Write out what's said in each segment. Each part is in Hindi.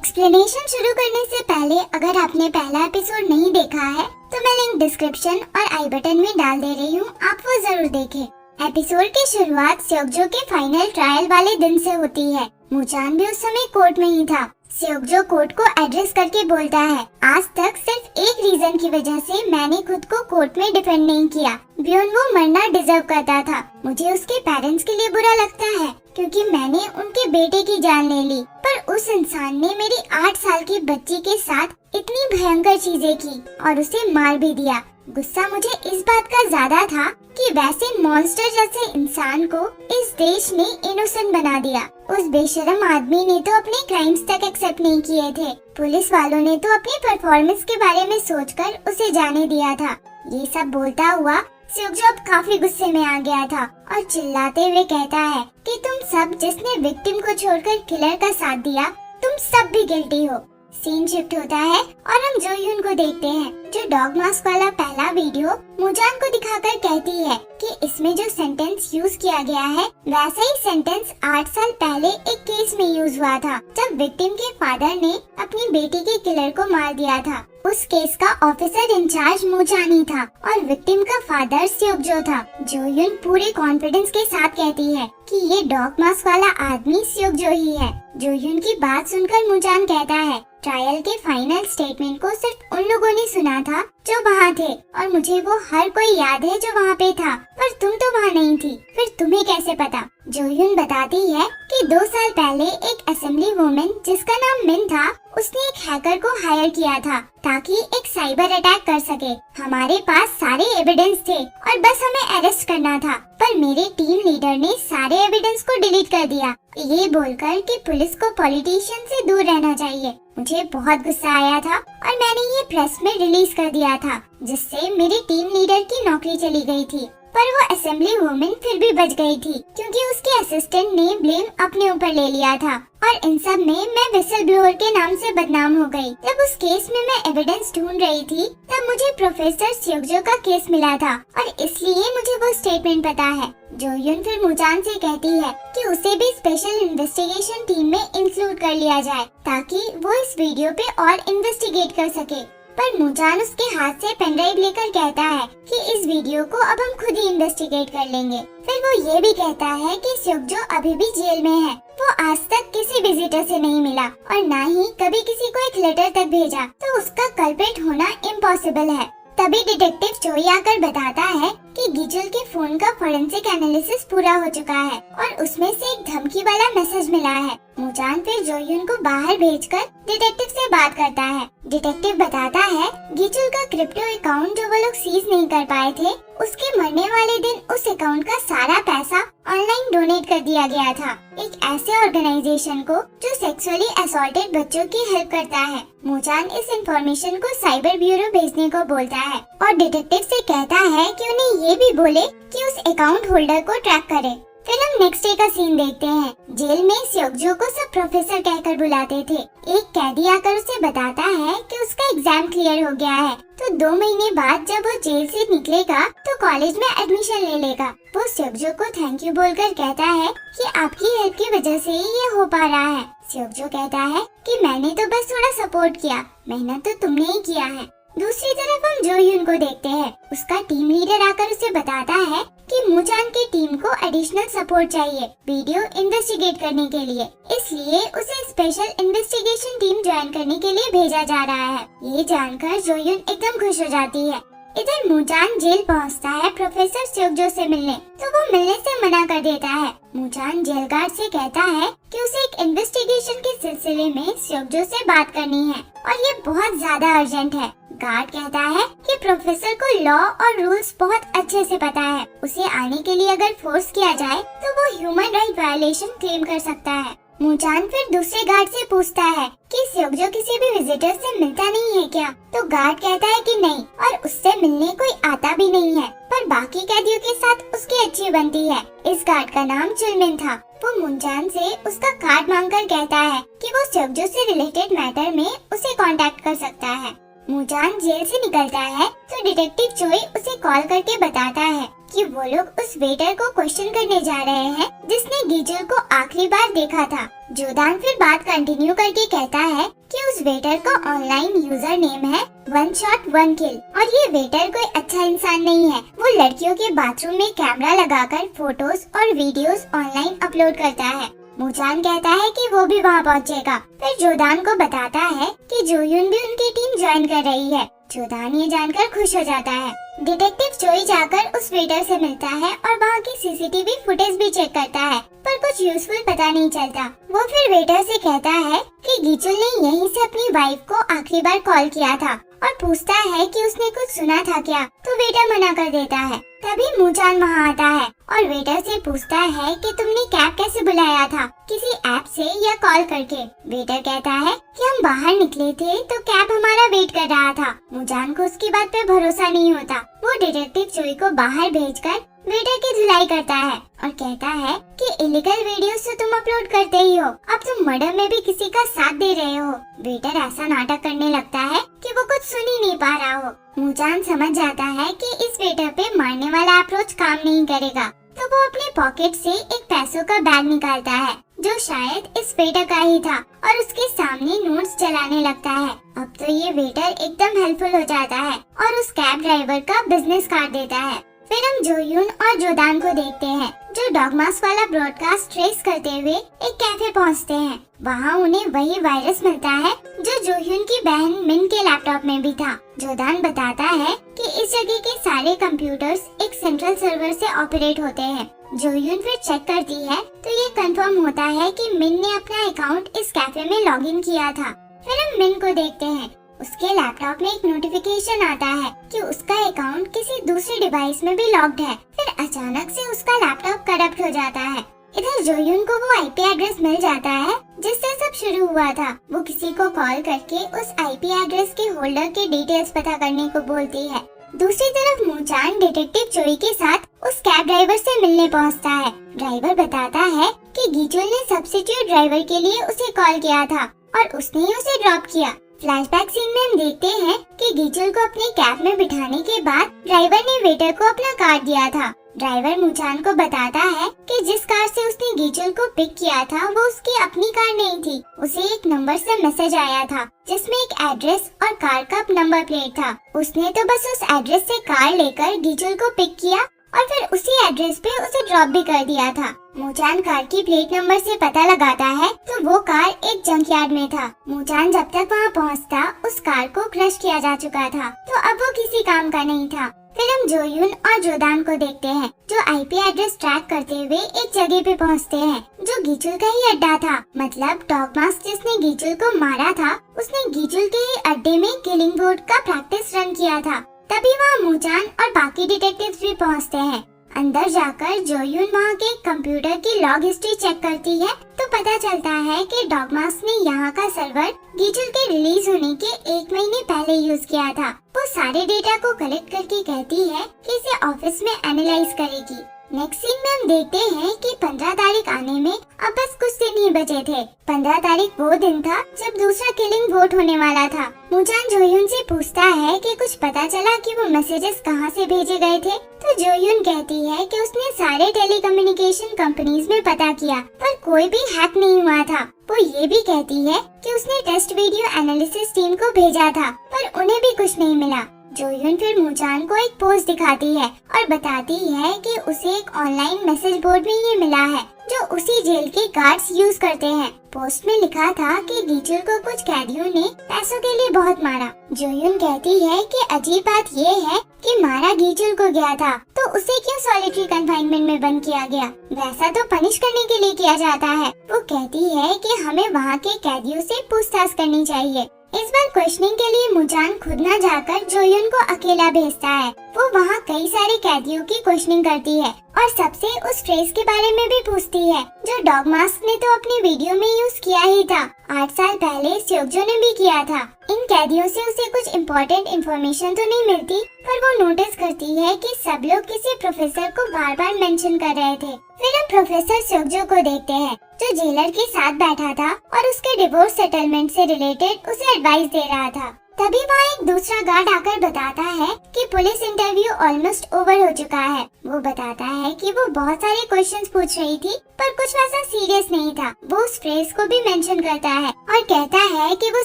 एक्सप्लेनेशन शुरू करने से पहले अगर आपने पहला एपिसोड नहीं देखा है तो मैं लिंक डिस्क्रिप्शन और आई बटन में डाल दे रही हूँ, आप वो जरूर देखें। एपिसोड की शुरुआत सेokjo के फाइनल ट्रायल वाले दिन से होती है। मूचान भी उस समय कोर्ट में ही था। सेokjo कोर्ट को एड्रेस करके बोलता है, आज तक सिर्फ एक रीजन की वजह से मैंने खुद को कोर्ट में डिफेंड नहीं किया। ब्योन वो मरना डिजर्व करता था। मुझे उसके पेरेंट्स के लिए बुरा लगता है क्योंकि मैंने उनके बेटे की जान ले ली, पर उस इंसान ने मेरी 8 साल की बच्ची के साथ इतनी भयंकर चीजें की और उसे मार भी दिया। गुस्सा मुझे इस बात का ज्यादा था कि वैसे मॉन्स्टर जैसे इंसान को इस देश ने इनोसेंट बना दिया। उस बेशरम आदमी ने तो अपने क्राइम्स तक एक्सेप्ट नहीं किए थे। पुलिस वालों ने तो अपनी परफॉर्मेंस के बारे में सोचकर उसे जाने दिया था। ये सब बोलता हुआ सेokjo अब काफी गुस्से में आ गया था और चिल्लाते हुए कहता है कि तुम सब जिसने विक्टिम को छोड़कर किलर का साथ दिया, तुम सब भी गिल्टी हो। सीन शिफ्ट होता है और हम जोह्यून को देखते हैं जो डॉग मास्क वाला पहला वीडियो मूचान को दिखाकर कहती है कि इसमें जो सेंटेंस यूज किया गया है वैसा ही सेंटेंस 8 साल पहले एक केस में यूज हुआ था जब विक्टिम के फादर ने अपनी बेटी के किलर को मार दिया था। उस केस का ऑफिसर इंचार्ज मूचान ही था और विक्टिम का फादर सेokjo था। जोह्यून पूरे कॉन्फिडेंस के साथ कहती है कि ये डॉग मास्क वाला आदमी सेokjo ही है। जोह्यून की बात सुनकर मूचान कहता है, ट्रायल के फाइनल स्टेटमेंट को सिर्फ उन लोगों ने सुना था जो वहाँ थे और मुझे वो हर कोई याद है जो वहाँ पे था, पर तुम तो वहाँ नहीं थी, फिर तुम्हें कैसे पता? जोह्यून बताती है कि 2 साल पहले एक असेंबली वुमेन जिसका नाम मिन था, उसने एक हैकर को हायर किया था ताकि एक साइबर अटैक कर सके। हमारे पास सारे एविडेंस थे और बस हमें अरेस्ट करना था, पर मेरे टीम लीडर ने सारे एविडेंस को डिलीट कर दिया, ये बोलकर कि पुलिस को पॉलिटिशियन से दूर रहना चाहिए। मुझे बहुत गुस्सा आया था और मैंने ये प्रेस में रिलीज कर दिया था, जिससे मेरी टीम लीडर की नौकरी चली गई थी। पर वो असेंबली वुमेन फिर भी बच गई थी क्योंकि उसके असिस्टेंट ने ब्लेम अपने ऊपर ले लिया था और इन सब में मैं विसल ब्लोअर के नाम से बदनाम हो गई। जब उस केस में मैं एविडेंस ढूंढ रही थी तब मुझे प्रोफेसर सेokjo का केस मिला था और इसलिए मुझे वो स्टेटमेंट पता है। जोह्यून फिर मूचान से कहती है कि उसे भी स्पेशल इन्वेस्टिगेशन टीम में इंक्लूड कर लिया जाए ताकि वो इस वीडियो पे और इन्वेस्टिगेट कर सके। पर मूचान उसके हाथ से पेनड्राइव लेकर कहता है कि इस वीडियो को अब हम खुद ही इन्वेस्टिगेट कर लेंगे। फिर वो ये भी कहता है कि सेokjo अभी भी जेल में है। वो आज तक किसी विजिटर से नहीं मिला और ना ही कभी किसी को एक लेटर तक भेजा, तो उसका कल्प्रिट होना इम्पॉसिबल है। तभी डिटेक्टिव चोई आकर बताता है कि गिचल के फोन का फोरेंसिक एनालिसिस पूरा हो चुका है और उसमें से एक धमकी वाला मैसेज मिला है। मूचान फिर जोह्यून को बाहर भेजकर डिटेक्टिव से बात करता है। डिटेक्टिव बताता है गिचल का क्रिप्टो अकाउंट जो वो लोग सीज नहीं कर पाए थे, उसके मरने वाले दिन उस अकाउंट का सारा पैसा ऑनलाइन डोनेट कर दिया गया था एक ऐसे ऑर्गेनाइजेशन को जो सेक्सुअली असॉल्टेड बच्चों की हेल्प करता है। मूचान इस इंफॉर्मेशन को साइबर ब्यूरो भेजने को बोलता है और डिटेक्टिव से कहता है कि उन्हें ये भी बोले कि उस अकाउंट होल्डर को ट्रैक करे। फिर हम नेक्स्ट डे का सीन देखते हैं। जेल में सेokjo को सब प्रोफेसर कहकर बुलाते थे। एक कैदी आकर उसे बताता है कि उसका एग्जाम क्लियर हो गया है, तो 2 महीने बाद जब वो जेल से निकलेगा तो कॉलेज में एडमिशन ले लेगा। वो सेokjo को थैंक यू बोलकर कहता है कि आपकी हेल्प की वजह से ही ये हो पा रहा है। सेokjo कहता है कि मैंने तो बस थोड़ा सपोर्ट किया, मेहनत तो तुमने ही किया है। दूसरी तरफ हम जोह्यून को देखते हैं। उसका टीम लीडर आकर उसे बताता है कि मूचान की टीम को एडिशनल सपोर्ट चाहिए वीडियो इन्वेस्टिगेट करने के लिए, इसलिए उसे स्पेशल इन्वेस्टिगेशन टीम ज्वाइन करने के लिए भेजा जा रहा है। ये जानकर जोह्यून एकदम खुश हो जाती है। इधर मूचान जेल पहुंचता है प्रोफेसर सेokjo से मिलने, तो वो मिलने से मना कर देता है। मूचान जेल गार्ड से कहता है कि उसे एक इन्वेस्टिगेशन के सिलसिले में सेokjo से बात करनी है और ये बहुत ज्यादा अर्जेंट है। गार्ड कहता है कि प्रोफेसर को लॉ और रूल्स बहुत अच्छे से पता है, उसे आने के लिए अगर फोर्स किया जाए तो वो ह्यूमन राइट वायलेशन क्लेम कर सकता है। मूचान फिर दूसरे गार्ड से पूछता है कि सेokjo किसी भी विजिटर से मिलता नहीं है क्या, तो गार्ड कहता है कि नहीं और उससे मिलने कोई आता भी नहीं है, पर बाकी कैदियों के साथ उसकी अच्छी बनती है। इस गार्ड का नाम चुलमिन था। वो मूचान से उसका कार्ड मांगकर कहता है कि वो सेokjo से रिलेटेड मैटर में उसे कांटेक्ट कर सकता है। मुजान जेल से निकलता है तो डिटेक्टिव चोई उसे कॉल करके बताता है कि वो लोग उस वेटर को क्वेश्चन करने जा रहे हैं जिसने गीजुल को आखिरी बार देखा था। जोदान फिर बात कंटिन्यू करके कहता है कि उस वेटर का ऑनलाइन यूजर नेम है वन शॉट वन किल और ये वेटर कोई अच्छा इंसान नहीं है। वो लड़कियों के बाथरूम में कैमरा लगाकर फोटोज और वीडियोस ऑनलाइन अपलोड करता है। मुजान कहता है कि वो भी वहाँ पहुँचेगा। फिर जोदान को बताता है कि जोयुन भी उनकी टीम ज्वाइन कर रही है। जोदान ये जानकर खुश हो जाता है। डिटेक्टिव चोई जाकर उस वेटर से मिलता है और वहाँ की सीसीटीवी फुटेज भी चेक करता है, पर कुछ यूजफुल पता नहीं चलता। वो फिर वेटर से कहता है कि गीचुल ने यहीं से अपनी वाइफ को आखिरी बार कॉल किया था और पूछता है कि उसने कुछ सुना था क्या, तो वेटर मना कर देता है। तभी मुजान वहाँ आता है और वेटर से पूछता है कि तुमने कैब कैसे बुलाया था, किसी ऐप से या कॉल करके। वेटर कहता है कि हम बाहर निकले थे तो कैब हमारा वेट कर रहा था। मुजान को उसकी बात पे भरोसा नहीं होता। वो डिटेक्टिव चोई को बाहर भेजकर वेटर की धुलाई करता है और कहता है कि इलीगल वीडियोस तो तुम अपलोड करते ही हो, अब तुम मर्डर में भी किसी का साथ दे रहे हो। वेटर ऐसा नाटक करने लगता है कि वो कुछ सुन ही नहीं पा रहा हो। मुजान समझ जाता है कि इस वेटर पे मारने वाला अप्रोच काम नहीं करेगा, तो वो अपने पॉकेट से एक पैसों का बैग निकालता है जो शायद इस वेटर का ही था और उसके सामने नोट्स चलाने लगता है। अब तो ये वेटर एकदम हेल्पफुल हो जाता है और उस कैब ड्राइवर का बिजनेस कार्ड देता है। फिर हम जोयुन और जोदान को देखते हैं जो डॉगमास वाला ब्रॉडकास्ट ट्रेस करते हुए एक कैफे पहुंचते हैं। वहां उन्हें वही वायरस मिलता है जो जोयुन की बहन मिन के लैपटॉप में भी था। जोदान बताता है कि इस जगह के सारे कंप्यूटर्स एक सेंट्रल सर्वर से ऑपरेट होते हैं। जोयुन फिर चेक करती है तो ये कंफर्म होता है कि मिन ने अपना अकाउंट इस कैफे में लॉगिन किया था। फिर हम मिन को देखते हैं। उसके लैपटॉप में एक नोटिफिकेशन आता है कि उसका अकाउंट किसी दूसरे डिवाइस में भी लॉक्ड है। फिर अचानक से उसका लैपटॉप करप्ट हो जाता है। इधर जोयुन को वो आईपी एड्रेस मिल जाता है जिससे सब शुरू हुआ था। वो किसी को कॉल करके उस आईपी एड्रेस के होल्डर के डिटेल्स पता करने को बोलती है। दूसरी तरफ मुजान डिटेक्टिव चोई के साथ उस कैब ड्राइवर से मिलने पहुंचता है। ड्राइवर बताता है कि गीचुल ने सब्स्टिट्यूट ड्राइवर के लिए उसे कॉल किया था और उसने ही उसे ड्रॉप किया। फ्लैशबैक सीन में हम देखते हैं कि गीचुल को अपने कैब में बिठाने के बाद ड्राइवर ने वेटर को अपना कार्ड दिया था। ड्राइवर मुजान को बताता है कि जिस कार से उसने गीचुल को पिक किया था वो उसकी अपनी कार नहीं थी। उसे एक नंबर से मैसेज आया था जिसमें एक एड्रेस और कार का नंबर प्लेट था। उसने तो बस उस एड्रेस से कार लेकर गीचुल को पिक किया और फिर उसी एड्रेस पे उसे ड्रॉप भी कर दिया था। मुजान कार की प्लेट नंबर से पता लगाता है तो वो कार एक जंकयार्ड में था। मुजान जब तक वहाँ पहुँचता उस कार को क्रश किया जा चुका था, तो अब वो किसी काम का नहीं था। फिर हम जोयुन और जोदान को देखते हैं जो आईपी एड्रेस ट्रैक करते हुए एक जगह पे पहुँचते हैं जो गीचुल का ही अड्डा था। मतलब डॉगमास जिसने गीचुल को मारा था उसने गीचुल के ही अड्डे में किलिंग बोर्ड का प्रैक्टिस रन किया था। तभी वहाँ मुजान और बाकी डिटेक्टिव्स भी पहुँचते हैं। अंदर जाकर जोयुन वहाँ के कंप्यूटर की लॉग हिस्ट्री चेक करती है तो पता चलता है कि डॉगमास ने यहाँ का सर्वर गीचुल के रिलीज होने के 1 महीने पहले यूज किया था। वो सारे डेटा को कलेक्ट करके कहती है कि इसे ऑफिस में एनालाइज करेगी। नेक्स्ट सीन में हम देखते हैं कि 15 तारीख आने में अब बस कुछ दिन ही बचे थे। 15 तारीख वो दिन था जब दूसरा किलिंग वोट होने वाला था। मुजान जोयुन से पूछता है कि कुछ पता चला कि वो मैसेजेस कहाँ से भेजे गए थे, तो जोयुन कहती है कि उसने सारे टेलीकम्युनिकेशन कंपनीज में पता किया पर कोई भी हैक नहीं हुआ था। वो ये भी कहती है कि उसने टेस्ट वीडियो एनालिसिस टीम को भेजा था पर उन्हें भी कुछ नहीं मिला। जोयुन फिर मुजान को एक पोस्ट दिखाती है और बताती है कि उसे एक ऑनलाइन मैसेज बोर्ड में ये मिला है जो उसी जेल के गार्ड्स यूज करते हैं। पोस्ट में लिखा था कि गीचुल को कुछ कैदियों ने पैसों के लिए बहुत मारा। जोयुन कहती है कि अजीब बात ये है कि मारा गीचुल को गया था तो उसे क्यों सॉलिटरी कंफाइनमेंट में बंद किया गया, वैसा तो पनिश करने के लिए किया जाता है। वो कहती है कि हमें वहाँ के कैदियों से पूछताछ करनी चाहिए। इस बार क्वेश्चनिंग के लिए मुजान खुद न जाकर जोयुन को अकेला भेजता है। वो वहाँ कई सारे कैदियों की क्वेश्चनिंग करती है और सबसे उस ट्रेस के बारे में भी पूछती है जो डॉगमास्क ने तो अपनी वीडियो में यूज किया ही था। 8 साल पहले स्योग्जो ने भी किया था। इन कैदियों से उसे कुछ इम्पोर्टेंट इन्फॉर्मेशन तो नहीं मिलती पर वो नोटिस करती है कि सब लोग किसी प्रोफेसर को बार बार मेंशन कर रहे थे। फिर हम प्रोफेसर स्योग्जो को देखते हैं जो जेलर के साथ बैठा था और उसके डिवोर्स सेटलमेंट से रिलेटेड उसे एडवाइस दे रहा था। तभी वहाँ एक दूसरा गार्ड आकर बताता है कि पुलिस इंटरव्यू ऑलमोस्ट ओवर हो चुका है। वो बताता है कि वो बहुत सारे क्वेश्चंस पूछ रही थी पर कुछ वैसा सीरियस नहीं था। वो उस फ्रेज को भी मेंशन करता है और कहता है कि वो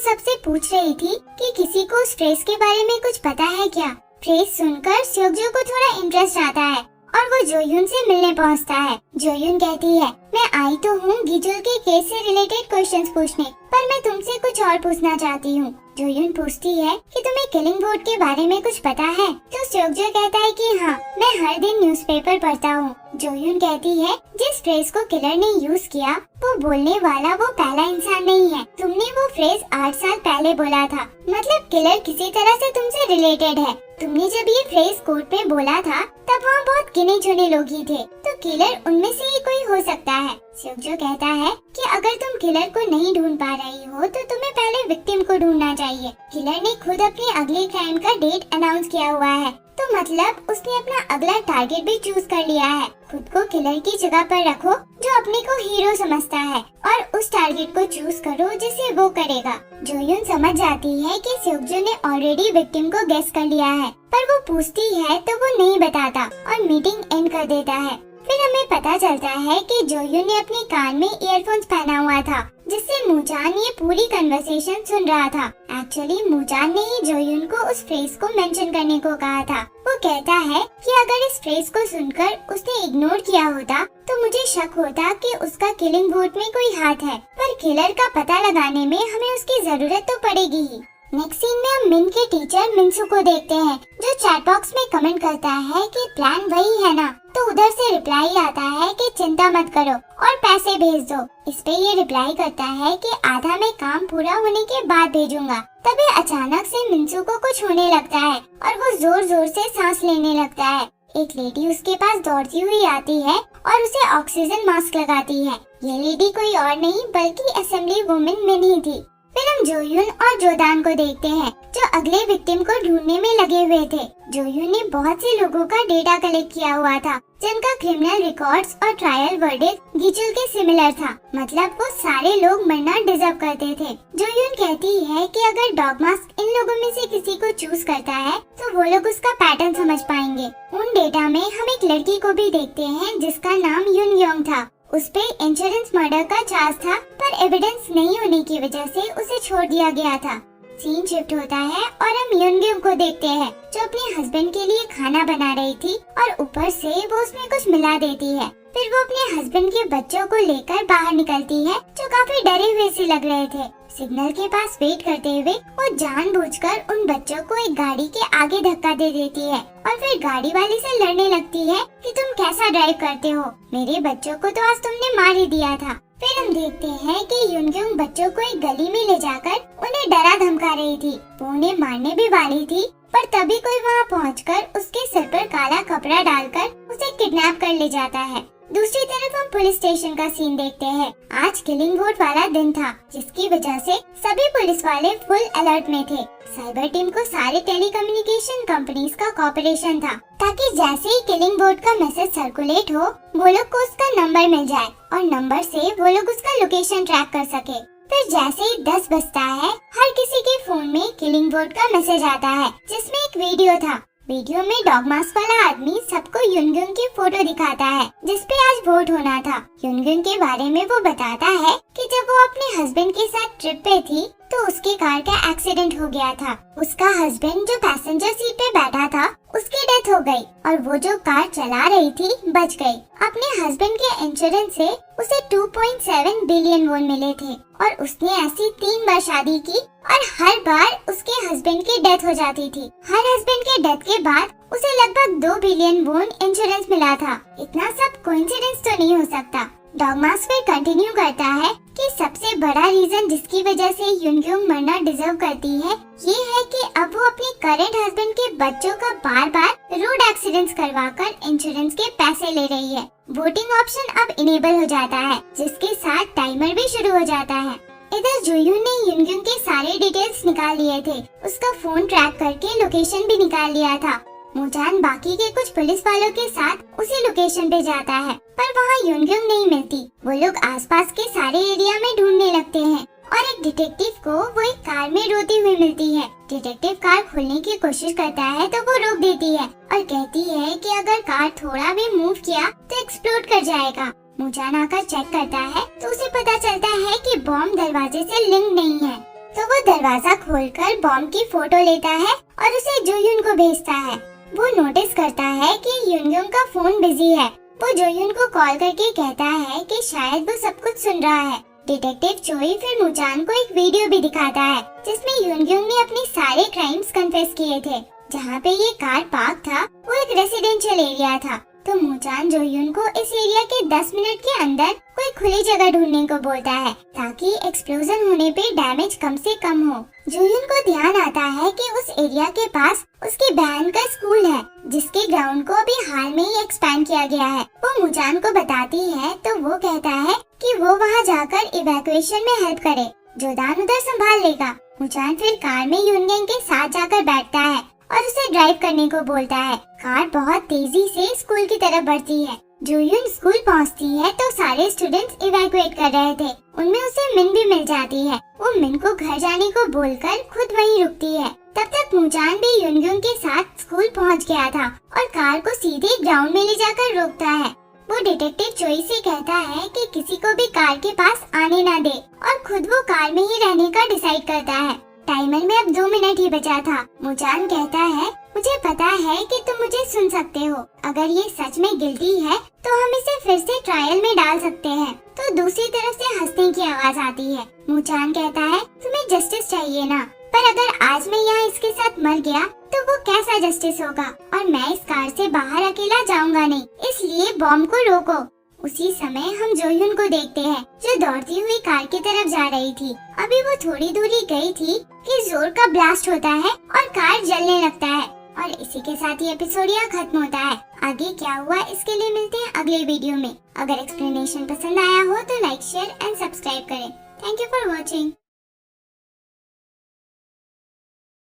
सबसे पूछ रही थी कि किसी को उस फ्रेज के बारे में कुछ पता है क्या। फ्रेज सुनकर सेokjo को थोड़ा इंटरेस्ट आता है और वो जोयुन से मिलने पहुंचता है। जोयुन कहती है, मैं आई तो हूँ गिजुल के केस से रिलेटेड क्वेश्चंस पूछने, पर मैं तुमसे कुछ और पूछना चाहती हूँ। जोयुन पूछती है कि तुम्हें किलिंग बोर्ड के बारे में कुछ पता है? तो सेokjo कहता है कि हाँ, मैं हर दिन न्यूज़पेपर पढ़ता हूँ। जोयुन कहती है, जिस फ्रेज को किलर ने यूज किया वो बोलने वाला वो पहला इंसान नहीं है। तुमने वो फ्रेज 8 साल पहले बोला था, मतलब किलर किसी तरह से तुमसे रिलेटेड है। तुमने जब ये फ्रेज कोर्ट में बोला था तब वहाँ बहुत गिने चुने लोग ही थे, तो किलर उनमें से ही कोई हो सकता है। सेokjo कहता है कि अगर तुम किलर को नहीं ढूंढ पा रही हो तो तुम्हें पहले विक्टिम को ढूंढना चाहिए। किलर ने खुद अपने अगले क्राइम का डेट अनाउंस किया हुआ है, तो मतलब उसने अपना अगला टारगेट भी चूज कर लिया है। खुद को किलर की जगह पर रखो जो अपने को हीरो समझता है और उस टारगेट को चूज करो जिसे वो करेगा। जोयुन समझ जाती है कि सेokjo ने ऑलरेडी विक्टिम को गेस कर लिया है, पर वो पूछती है तो वो नहीं बताता और मीटिंग एंड कर देता है। फिर हमें पता चलता है कि जोयुन ने अपने कान में ईयरफोन्स पहना हुआ था, जिससे मूजान ये पूरी कन्वर्सेशन सुन रहा था। एक्चुअली मूजान ने ही जोयुन को उस फ्रेज को मेंशन करने को कहा था। वो कहता है कि अगर इस फ्रेज को सुनकर उसने इग्नोर किया होता तो मुझे शक होता कि उसका किलिंग बोर्ड में कोई हाथ है, पर किलर का पता लगाने में हमें उसकी जरूरत तो पड़ेगी ही। नेक्स्ट सीन में हम मिन के टीचर मिनसू को देखते हैं, जो चैट बॉक्स में कमेंट करता है कि प्लान वही है ना। तो उधर से रिप्लाई आता है कि चिंता मत करो और पैसे भेज दो। इस पे ये रिप्लाई करता है कि आधा मैं काम पूरा होने के बाद भेजूंगा। तभी अचानक से मिनसू को कुछ होने लगता है और वो जोर जोर से सांस लेने लगता है। एक लेडी उसके पास दौड़ती हुई आती है और उसे ऑक्सीजन मास्क लगाती है। ये लेडी कोई और नहीं बल्कि असेंबली वुमेन मिन ही थी। फिर हम जोयुन और जोदान को देखते हैं, जो अगले विक्टिम को ढूंढने में लगे हुए थे। जोयुन ने बहुत से लोगों का डेटा कलेक्ट किया हुआ था, जिनका क्रिमिनल रिकॉर्ड्स और ट्रायल वर्डिक्ट गिजुल के सिमिलर था, मतलब वो सारे लोग मरना डिजर्व करते थे। जोयुन कहती है कि अगर डॉग मास्क इन लोगों में से किसी को चूज करता है तो वो लोग उसका पैटर्न समझ पाएंगे। उन डेटा में हम एक लड़की को भी देखते हैं जिसका नाम युन योंग था। उस पे इंश्योरेंस मर्डर का चार्ज था, पर एविडेंस नहीं होने की वजह से उसे छोड़ दिया गया था। सीन शिफ्ट होता है और हम युनग्युम को देखते हैं, जो अपने हस्बैंड के लिए खाना बना रही थी और ऊपर से वो उसमें कुछ मिला देती है। फिर वो अपने हस्बैंड के बच्चों को लेकर बाहर निकलती है, जो काफी डरे हुए से लग रहे थे। सिग्नल के पास वेट करते हुए वो जानबूझकर उन बच्चों को एक गाड़ी के आगे धक्का दे देती है और फिर गाड़ी वाले से लड़ने लगती है कि तुम कैसा ड्राइव करते हो, मेरे बच्चों को तो आज तुमने मार ही दिया था। फिर हम देखते हैं कि युनग्युम बच्चों को एक गली में ले जाकर उन्हें डरा धमका रही थी। वो उन्हें मारने भी वाली थी, पर तभी कोई वहाँ पहुंचकर उसके सिर पर काला कपड़ा डालकर उसे किडनैप कर ले जाता है। दूसरी तरफ हम पुलिस स्टेशन का सीन देखते हैं। आज किलिंग बोर्ड वाला दिन था, जिसकी वजह से सभी पुलिस वाले फुल अलर्ट में थे। साइबर टीम को सारे टेलीकम्युनिकेशन कंपनीज का कॉपरेशन था, ताकि जैसे ही किलिंग बोर्ड का मैसेज सर्कुलेट हो वो लोग को उसका नंबर मिल जाए और नंबर से वो लोग उसका लोकेशन ट्रैक कर सके। फिर जैसे ही 10 बजता है, हर किसी के फोन में किलिंग बोर्ड का मैसेज आता है, जिसमें एक वीडियो था। वीडियो में डॉग मास्क वाला आदमी सबको युनग्युम की फोटो दिखाता है, जिसपे आज वोट होना था। युनग्युम के बारे में वो बताता है कि जब वो अपने हस्बैंड के साथ ट्रिप पे थी तो उसके कार का एक्सीडेंट हो गया था। उसका हस्बैंड जो पैसेंजर सीट पे बैठा था उसकी डेथ हो गई और वो जो कार चला रही थी बच गई। अपने हस्बैंड के इंश्योरेंस से उसे 2.7 बिलियन वोन मिले थे और उसने ऐसी 3 बार शादी की और हर बार उसके हस्बैंड की डेथ हो जाती थी। हर हस्बैंड के डेथ के बाद उसे लगभग 2 बिलियन वोन इंश्योरेंस मिला था। इतना सब कोइंसिडेंस तो नहीं हो सकता। डॉग मास्क फिर कंटिन्यू करता है कि सबसे बड़ा रीजन जिसकी वजह से युनग्युम मरना डिजर्व करती है ये है कि अब वो अपने करंट हस्बैंड के बच्चों का बार बार रोड एक्सीडेंट्स करवाकर इंश्योरेंस के पैसे ले रही है। वोटिंग ऑप्शन अब इनेबल हो जाता है, जिसके साथ टाइमर भी शुरू हो जाता है। इधर जोयुन ने युनग्युम के सारे डिटेल्स निकाल लिए थे, उसका फोन ट्रैक करके लोकेशन भी निकाल लिया था। मूजान बाकी के कुछ पुलिस वालों के साथ उसी लोकेशन पे जाता है, पर वहाँ युनग्युम नहीं मिलती। वो लोग आसपास के सारे एरिया में ढूंढने लगते हैं और एक डिटेक्टिव को वो एक कार में रोती हुई मिलती है। डिटेक्टिव कार खोलने की कोशिश करता है तो वो रोक देती है और कहती है कि अगर कार थोड़ा भी मूव किया तो एक्सप्लोड कर जाएगा। मुजान आकर चेक करता है तो उसे पता चलता है कि बॉम्ब दरवाजे से लिंक नहीं है। तो वो दरवाजा खोलकर बॉम्ब की फोटो लेता है और उसे जोयुन को भेजता है। वो नोटिस करता है कि युनग्योंग का फोन बिजी है। वो जोयुन को कॉल करके कहता है कि शायद वो सब कुछ सुन रहा है। डिटेक्टिव चोई फिर मुजान को एक वीडियो भी दिखाता है जिसमें युनग्योंग ने अपने सारे क्राइम्स कन्फेस किए थे। जहाँ पे ये कार पार्क था वो एक रेसिडेंशियल एरिया था। तो मुजान जोयुन को इस एरिया के 10 मिनट के अंदर कोई खुली जगह ढूंढने को बोलता है ताकि एक्सप्लोजन होने पे डैमेज कम से कम हो। जोयुन को ध्यान आता है कि उस एरिया के पास उसकी बहन का स्कूल है जिसके ग्राउंड को अभी हाल में ही एक्सपैंड किया गया है। वो मुजान को बताती है तो वो कहता है कि वो वहाँ जाकर इवैक्यूएशन में हेल्प करे, जोदान उधर संभाल लेगा। मुजान फिर कार में युनग्योंग के साथ जाकर बैठता है और उसे ड्राइव करने को बोलता है। कार बहुत तेजी से स्कूल की तरफ बढ़ती है। जोयुन स्कूल पहुंचती है तो सारे स्टूडेंट्स इवैक्यूएट कर रहे थे। उनमें उसे मिन भी मिल जाती है। वो मिन को घर जाने को बोलकर खुद वहीं रुकती है। तब तक मुजान भी युनग्योंग के साथ स्कूल पहुंच गया था और कार को सीधे ग्राउंड में ले जाकर रोकता है। वो डिटेक्टिव चोई से कहता है कि किसी को भी कार के पास आने ना दे और खुद वो कार में ही रहने का डिसाइड करता है। टाइमर में अब 2 मिनट ही बचा था। मुजान कहता है मुझे पता है कि तुम मुझे सुन सकते हो। अगर ये सच में गिल्टी है तो हम इसे फिर से ट्रायल में डाल सकते हैं। तो दूसरी तरफ से हंसने की आवाज आती है। मुजान कहता है तुम्हें जस्टिस चाहिए ना, पर अगर आज मैं यहाँ इसके साथ मर गया तो वो कैसा जस्टिस होगा, और मैं इस कार से बाहर अकेला जाऊंगा नहीं, इसलिए बॉम्ब को रोको। उसी समय हम जोयुन को देखते हैं जो दौड़ती हुई कार की तरफ जा रही थी। अभी वो थोड़ी दूरी गई थी कि जोर का ब्लास्ट होता है और कार जलने लगता है। और इसी के साथ ये एपिसोड यहाँ खत्म होता है। आगे क्या हुआ इसके लिए मिलते हैं अगले वीडियो में। अगर एक्सप्लेनेशन पसंद आया हो तो लाइक, शेयर एंड सब्सक्राइब करें। Thank you for watching.